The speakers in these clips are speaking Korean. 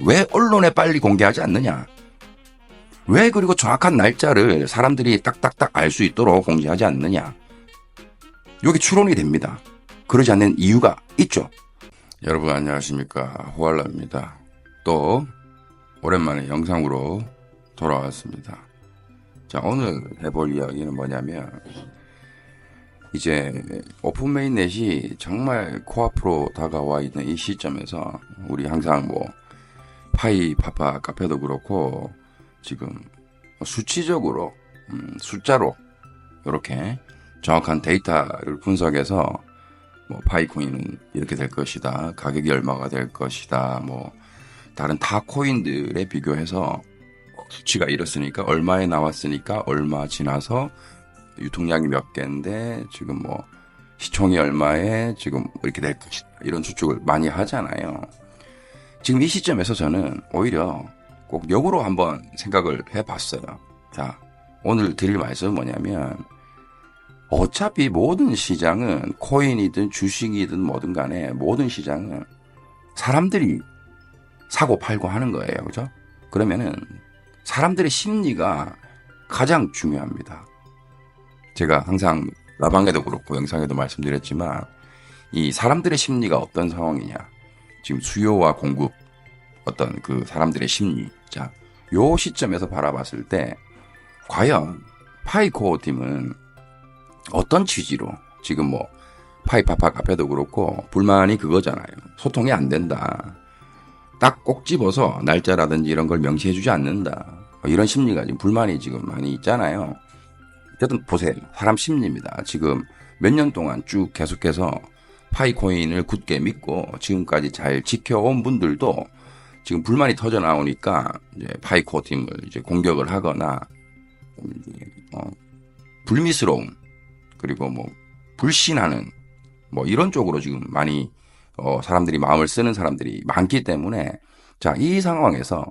왜 언론에 빨리 공개하지 않느냐? 왜 그리고 정확한 날짜를 사람들이 딱딱딱 알 수 있도록 공지하지 않느냐? 여기 추론이 됩니다. 그러지 않는 이유가 있죠. 여러분 안녕하십니까, 호알라입니다. 또 오랜만에 영상으로 돌아왔습니다. 자, 오늘 해볼 이야기는 뭐냐면, 이제 오픈 메인넷이 정말 코앞으로 다가와 있는 이 시점에서 우리 항상 파이 파파 카페도 그렇고 지금 수치적으로 숫자로 이렇게 정확한 데이터를 분석해서 파이코인은 이렇게 될 것이다, 가격이 얼마가 될 것이다, 다른 타 코인들에 비교해서 수치가 이렇으니까, 얼마에 나왔으니까 얼마 지나서 유통량이 몇 개인데 지금 시총이 얼마에 지금 이렇게 될 것이다, 이런 추측을 많이 하잖아요. 지금 이 시점에서 저는 오히려 꼭 역으로 한번 생각을 해봤어요. 자, 오늘 드릴 말씀은 뭐냐면, 어차피 모든 시장은 코인이든 주식이든 뭐든 간에 모든 시장은 사람들이 사고 팔고 하는 거예요. 그죠? 그러면은 사람들의 심리가 가장 중요합니다. 제가 항상 라방에도 그렇고 영상에도 말씀드렸지만, 이 사람들의 심리가 어떤 상황이냐, 지금 수요와 공급, 어떤 그 사람들의 심리, 자, 요 시점에서 바라봤을 때 과연 파이코어 팀은 어떤 취지로 지금 파이파파 카페도 그렇고 불만이 그거잖아요. 소통이 안 된다, 딱 꼭 집어서 날짜라든지 이런 걸 명시해주지 않는다, 이런 심리가 지금 불만이 지금 많이 있잖아요. 어쨌든 보세요, 사람 심리입니다. 지금 몇 년 동안 쭉 계속해서 파이코인을 굳게 믿고 지금까지 잘 지켜온 분들도 지금 불만이 터져 나오니까 이제 파이코어 팀을 이제 공격을 하거나 불미스러움, 그리고 불신하는 이런 쪽으로 지금 많이 사람들이 마음을 쓰는 사람들이 많기 때문에, 자, 이 상황에서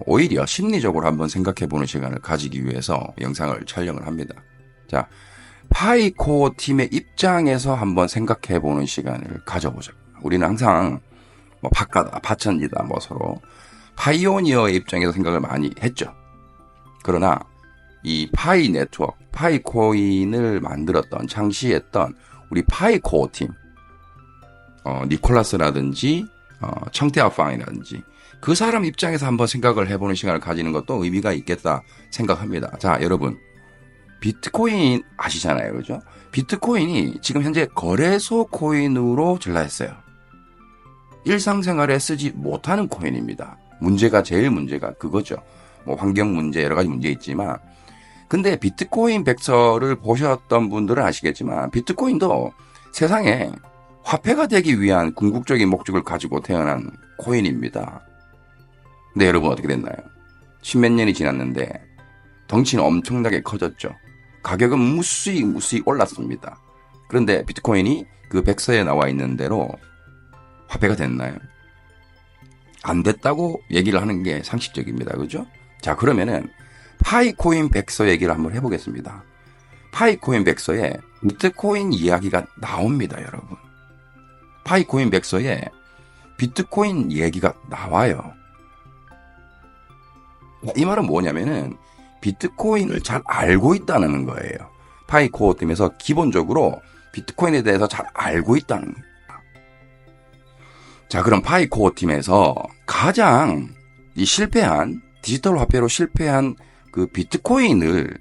오히려 심리적으로 한번 생각해 보는 시간을 가지기 위해서 영상을 촬영을 합니다. 자, 파이코어 팀의 입장에서 한번 생각해 보는 시간을 가져보자. 우리는 항상 파카다, 파천지다, 서로 파이오니어의 입장에서 생각을 많이 했죠. 그러나 이 파이 네트워크, 파이코인을 만들었던, 창시했던 우리 파이코어 팀, 니콜라스라든지 청태아팡이라든지 그 사람 입장에서 한번 생각을 해보는 시간을 가지는 것도 의미가 있겠다 생각합니다. 자, 여러분, 비트코인 아시잖아요, 그죠? 비트코인이 지금 현재 거래소 코인으로 전락했어요. 일상생활에 쓰지 못하는 코인입니다. 제일 문제가 그거죠. 환경 문제, 여러 가지 문제 있지만, 근데 비트코인 백서를 보셨던 분들은 아시겠지만, 비트코인도 세상에 화폐가 되기 위한 궁극적인 목적을 가지고 태어난 코인입니다. 근데 여러분 어떻게 됐나요? 십몇 년이 지났는데 덩치는 엄청나게 커졌죠. 가격은 무수히 올랐습니다. 그런데 비트코인이 그 백서에 나와 있는 대로 화폐가 됐나요? 안 됐다고 얘기를 하는 게 상식적입니다. 그죠? 자, 그러면은 파이코인 백서 얘기를 한번 해보겠습니다. 파이코인 백서에 비트코인 이야기가 나옵니다, 여러분. 파이코인 백서에 비트코인 얘기가 나와요. 이 말은 뭐냐면은 비트코인을 잘 알고 있다는 거예요. 파이코어 팀에서 기본적으로 비트코인에 대해서 잘 알고 있다는 거예요. 자, 그럼 파이코어 팀에서 가장 디지털 화폐로 실패한 그 비트코인을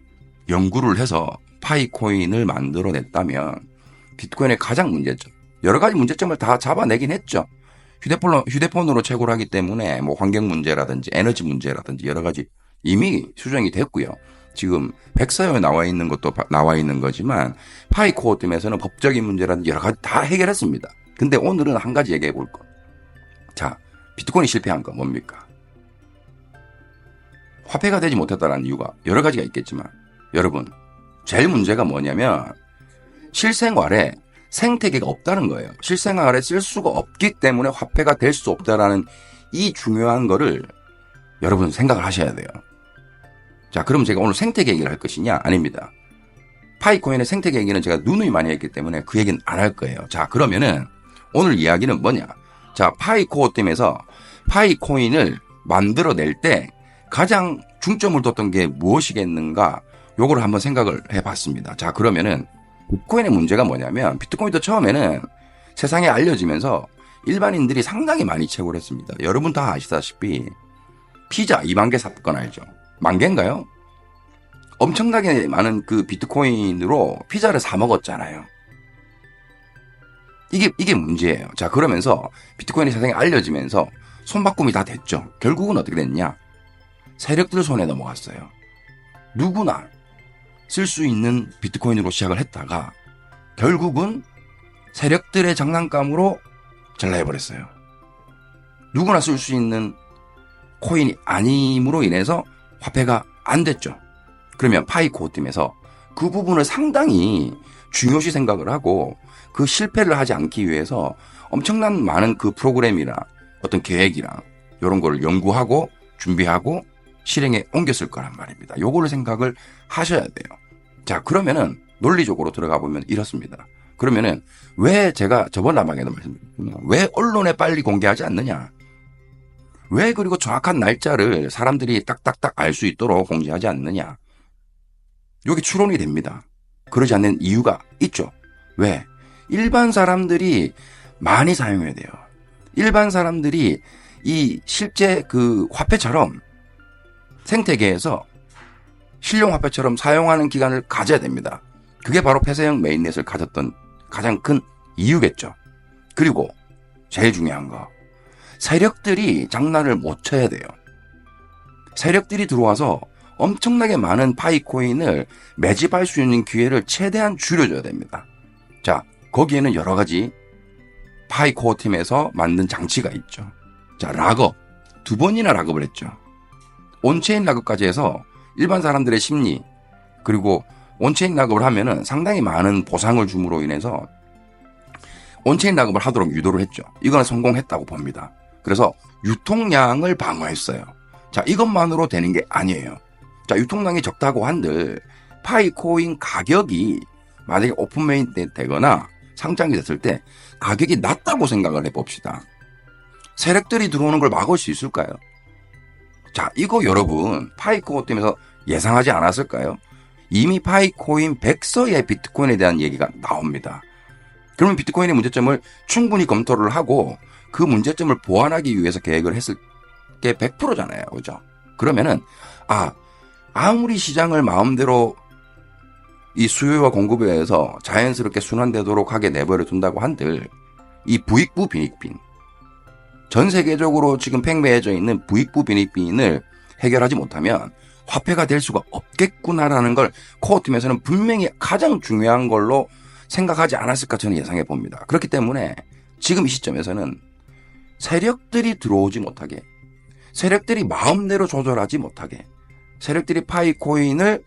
연구를 해서 파이코인을 만들어냈다면, 비트코인의 가장 문제점, 여러 가지 문제점을 다 잡아내긴 했죠. 휴대폰으로 채굴 하기 때문에 환경 문제라든지 에너지 문제라든지 여러 가지 이미 수정이 됐고요. 지금 백서에 나와 있는 것도 나와 있는 거지만, 파이코어 팀에서는 법적인 문제라든지 여러 가지 다 해결했습니다. 근데 오늘은 한 가지 얘기해 볼 것. 자, 비트코인이 실패한 거 뭡니까? 화폐가 되지 못했다는 이유가 여러 가지가 있겠지만, 여러분, 제일 문제가 뭐냐면 실생활에 생태계가 없다는 거예요. 실생활에 쓸 수가 없기 때문에 화폐가 될 수 없다라는 이 중요한 거를 여러분 생각을 하셔야 돼요. 자, 그럼 제가 오늘 생태계 얘기를 할 것이냐? 아닙니다. 파이코인의 생태계 얘기는 제가 누누이 많이 했기 때문에 그 얘기는 안 할 거예요. 자, 그러면은 오늘 이야기는 뭐냐? 자, 파이코어 팀에서 파이코인을 만들어낼 때 가장 중점을 뒀던 게 무엇이겠는가, 요거를 한번 생각을 해봤습니다. 자, 그러면은 비트코인의 문제가 뭐냐면, 비트코인도 처음에는 세상에 알려지면서 일반인들이 상당히 많이 채굴 했습니다. 여러분 다 아시다시피 피자 2만 개 사건 알죠? 만 개인가요? 엄청나게 많은 그 비트코인으로 피자를 사 먹었잖아요. 이게 문제예요. 자, 그러면서 비트코인이 세상에 알려지면서 손바꿈이 다 됐죠. 결국은 어떻게 됐냐? 세력들 손에 넘어갔어요. 누구나 쓸 수 있는 비트코인으로 시작을 했다가 결국은 세력들의 장난감으로 전락해버렸어요. 누구나 쓸 수 있는 코인이 아님으로 인해서 화폐가 안 됐죠. 그러면 파이코팀에서 그 부분을 상당히 중요시 생각을 하고 그 실패를 하지 않기 위해서 엄청난 많은 그 프로그램이나 어떤 계획이나 이런 거를 연구하고 준비하고 실행에 옮겼을 거란 말입니다. 요거를 생각을 하셔야 돼요. 자, 그러면은 논리적으로 들어가 보면 이렇습니다. 그러면은 왜 제가 저번 라방에도 말씀드렸지만 왜 언론에 빨리 공개하지 않느냐? 왜 그리고 정확한 날짜를 사람들이 딱딱딱 알 수 있도록 공지하지 않느냐? 여기 추론이 됩니다. 그러지 않는 이유가 있죠. 왜? 일반 사람들이 많이 사용해야 돼요. 일반 사람들이 이 실제 그 화폐처럼 생태계에서 실용 화폐처럼 사용하는 기간을 가져야 됩니다. 그게 바로 폐쇄형 메인넷을 가졌던 가장 큰 이유겠죠. 그리고 제일 중요한 거, 세력들이 장난을 못 쳐야 돼요. 세력들이 들어와서 엄청나게 많은 파이코인을 매집할 수 있는 기회를 최대한 줄여줘야 됩니다. 자, 거기에는 여러 가지 파이코어 팀에서 만든 장치가 있죠. 자, 락업. 2번이나 락업을 했죠. 온체인 락업까지 해서 일반 사람들의 심리, 그리고 온체인 락업을 하면은 상당히 많은 보상을 줌으로 인해서 온체인 락업을 하도록 유도를 했죠. 이거는 성공했다고 봅니다. 그래서 유통량을 방어했어요. 자, 이것만으로 되는 게 아니에요. 자, 유통량이 적다고 한들 파이코인 가격이 만약에 오픈메인 되거나 상장이 됐을 때 가격이 낮다고 생각을 해봅시다. 세력들이 들어오는 걸 막을 수 있을까요? 자, 이거 여러분 파이코인에서 예상하지 않았을까요? 이미 파이코인 100서의 비트코인에 대한 얘기가 나옵니다. 그러면 비트코인의 문제점을 충분히 검토를 하고 그 문제점을 보완하기 위해서 계획을 했을 게 100%잖아요. 그죠? 그러면은 아무리 시장을 마음대로 이 수요와 공급에 의해서 자연스럽게 순환되도록 하게 내버려 둔다고 한들 이 부익부 빈익빈, 전 세계적으로 지금 팽배해져 있는 부익부 빈익빈을 해결하지 못하면 화폐가 될 수가 없겠구나라는 걸 코어팀에서는 분명히 가장 중요한 걸로 생각하지 않았을까 저는 예상해 봅니다. 그렇기 때문에 지금 이 시점에서는 세력들이 들어오지 못하게, 세력들이 마음대로 조절하지 못하게, 세력들이 파이코인을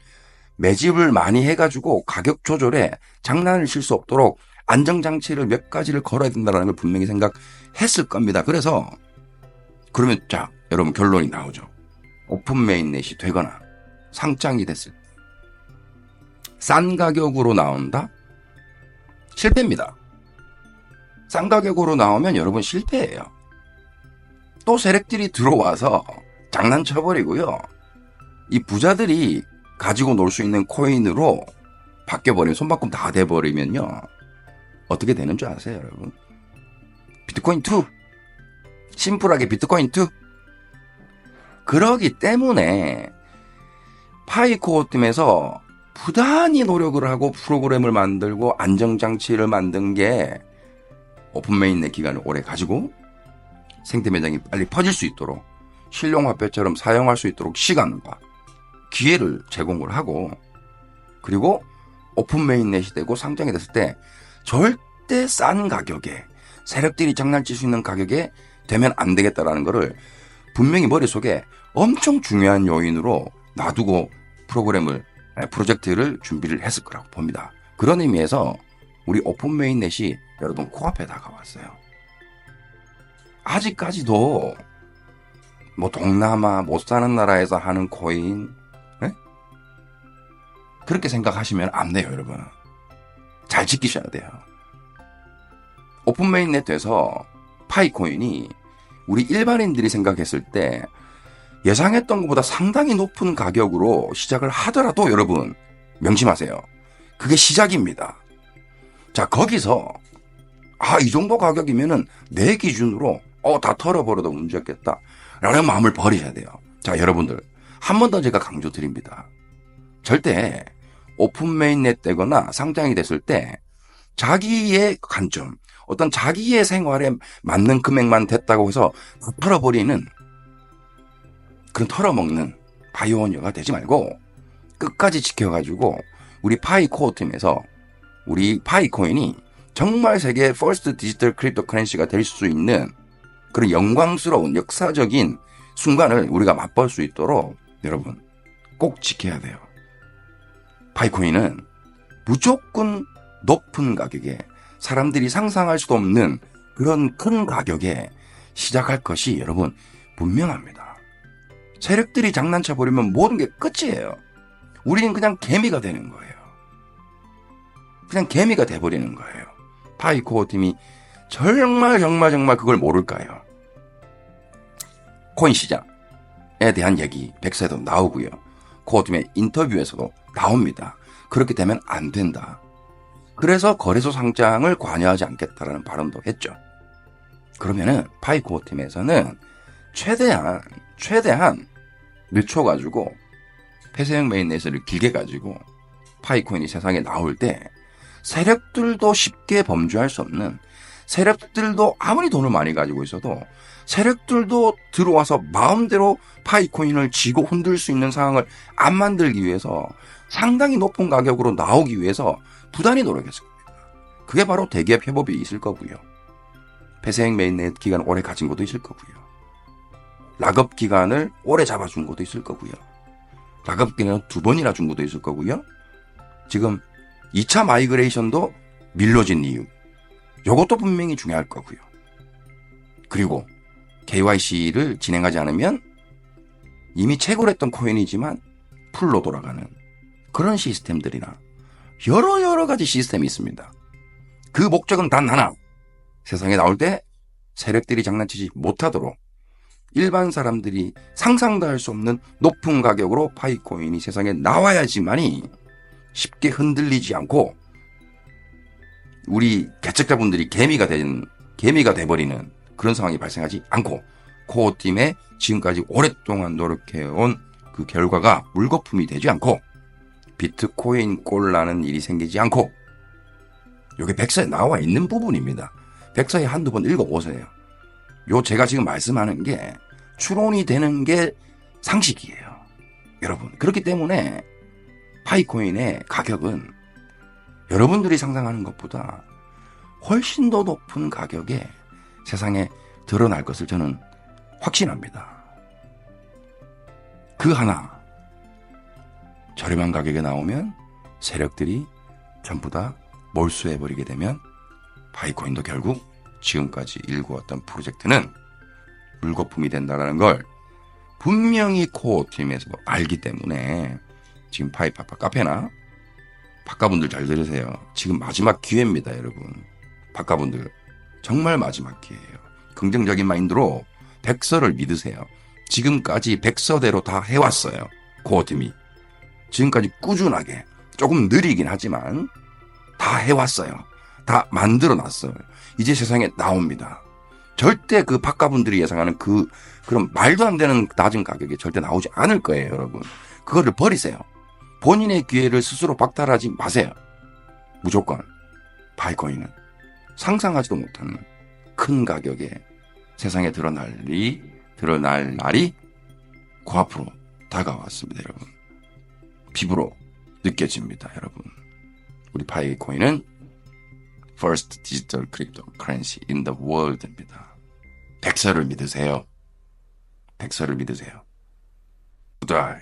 매집을 많이 해가지고 가격 조절에 장난을 칠 수 없도록 안정장치를 몇 가지를 걸어야 된다는 걸 분명히 생각했을 겁니다. 그래서 그러면 자, 여러분 결론이 나오죠. 오픈 메인넷이 되거나 상장이 됐을 때 싼 가격으로 나온다? 실패입니다. 싼 가격으로 나오면 여러분 실패예요. 또 세력들이 들어와서 장난쳐버리고요. 이 부자들이 가지고 놀 수 있는 코인으로 바뀌어버리면 손바꿈 다 돼버리면요. 어떻게 되는 줄 아세요, 여러분? 비트코인 2. 심플하게 비트코인 2. 그러기 때문에 파이코어 팀에서 부단히 노력을 하고 프로그램을 만들고 안정장치를 만든 게 오픈메인넷 기간을 오래 가지고 생태 매장이 빨리 퍼질 수 있도록 실용화폐처럼 사용할 수 있도록 시간과 기회를 제공을 하고, 그리고 오픈메인넷이 되고 상장이 됐을 때 절대 싼 가격에 세력들이 장난칠 수 있는 가격에 되면 안 되겠다라는 거를 분명히 머릿속에 엄청 중요한 요인으로 놔두고 프로젝트를 준비를 했을 거라고 봅니다. 그런 의미에서 우리 오픈메인넷이 여러분 코앞에 다가왔어요. 아직까지도 뭐 동남아 못 사는 나라에서 하는 코인, 네? 그렇게 생각하시면 안 돼요, 여러분. 잘 지키셔야 돼요. 오픈메인넷 돼서 파이코인이 우리 일반인들이 생각했을 때 예상했던 것보다 상당히 높은 가격으로 시작을 하더라도 여러분 명심하세요. 그게 시작입니다. 자, 거기서 이 정도 가격이면은 내 기준으로 다 털어버려도 문제 없겠다 라는 마음을 버리셔야 돼요. 자, 여러분들 한 번 더 제가 강조드립니다. 절대 오픈 메인넷 되거나 상장이 됐을 때 자기의 관점, 어떤 자기의 생활에 맞는 금액만 됐다고 해서 다 털어버리는 그런 털어먹는 바이오니어가 되지 말고 끝까지 지켜가지고 우리 파이코어 팀에서 우리 파이코인이 정말 세계 퍼스트 디지털 크립토 커런시가 될 수 있는 그런 영광스러운 역사적인 순간을 우리가 맛볼 수 있도록 여러분 꼭 지켜야 돼요. 파이코인은 무조건 높은 가격에 사람들이 상상할 수도 없는 그런 큰 가격에 시작할 것이 여러분 분명합니다. 세력들이 장난쳐 버리면 모든 게 끝이에요. 우리는 그냥 개미가 되는 거예요. 그냥 개미가 돼버리는 거예요. 파이코어 팀이 정말 그걸 모를까요? 코인 시장에 대한 얘기 백서에도 나오고요. 코어 팀의 인터뷰에서도 나옵니다. 그렇게 되면 안 된다. 그래서 거래소 상장을 관여하지 않겠다라는 발언도 했죠. 그러면은 파이코어 팀에서는 최대한 늦춰가지고 폐쇄형 메인넷을 길게 가지고 파이코인이 세상에 나올 때 세력들도 쉽게 범죄할 수 없는, 세력들도 아무리 돈을 많이 가지고 있어도 세력들도 들어와서 마음대로 파이코인을 쥐고 흔들 수 있는 상황을 안 만들기 위해서 상당히 높은 가격으로 나오기 위해서 부단히 노력했을 겁니다. 그게 바로 대기업 협업이 있을 거고요. 폐쇄형 메인넷 기간 오래 가진 것도 있을 거고요. 락업 기간을 오래 잡아준 것도 있을 거고요. 락업 기간을 2번이나 준 것도 있을 거고요. 지금 2차 마이그레이션도 밀려진 이유, 이것도 분명히 중요할 거고요. 그리고 KYC를 진행하지 않으면 이미 채굴했던 코인이지만 풀로 돌아가는 그런 시스템들이나 여러 가지 시스템이 있습니다. 그 목적은 단 하나, 세상에 나올 때 세력들이 장난치지 못하도록 일반 사람들이 상상도 할 수 없는 높은 가격으로 파이코인이 세상에 나와야지만이 쉽게 흔들리지 않고 우리 개척자분들이 개미가 돼버리는 그런 상황이 발생하지 않고 코어팀에 지금까지 오랫동안 노력해온 그 결과가 물거품이 되지 않고 비트코인 꼴나는 일이 생기지 않고, 이게 백서에 나와 있는 부분입니다. 백서에 한두 번 읽어보세요. 제가 지금 말씀하는 게 추론이 되는 게 상식이에요. 여러분, 그렇기 때문에 파이코인의 가격은 여러분들이 상상하는 것보다 훨씬 더 높은 가격에 세상에 드러날 것을 저는 확신합니다. 그 하나, 저렴한 가격에 나오면 세력들이 전부 다 몰수해버리게 되면 파이코인도 결국 지금까지 일구었던 프로젝트는 물거품이 된다는 걸 분명히 코어팀에서 알기 때문에 지금 파이파파 카페나 박가분들 잘 들으세요. 지금 마지막 기회입니다, 여러분. 박가분들 정말 마지막 기회예요. 긍정적인 마인드로 백서를 믿으세요. 지금까지 백서대로 다 해왔어요. 코어팀이 지금까지 꾸준하게, 조금 느리긴 하지만 다 해왔어요. 다 만들어놨어요. 이제 세상에 나옵니다. 절대 그 박가분들이 예상하는 그런 말도 안 되는 낮은 가격에 절대 나오지 않을 거예요, 여러분. 그거를 버리세요. 본인의 기회를 스스로 박탈하지 마세요. 무조건 파이코인은 상상하지도 못하는 큰 가격에 세상에 드러날 날이 코앞으로 다가왔습니다, 여러분. 피부로 느껴집니다, 여러분. 우리 파이코인은 First Digital Cryptocurrency in the World입니다. 백서를 믿으세요. 백서를 믿으세요. Goodbye.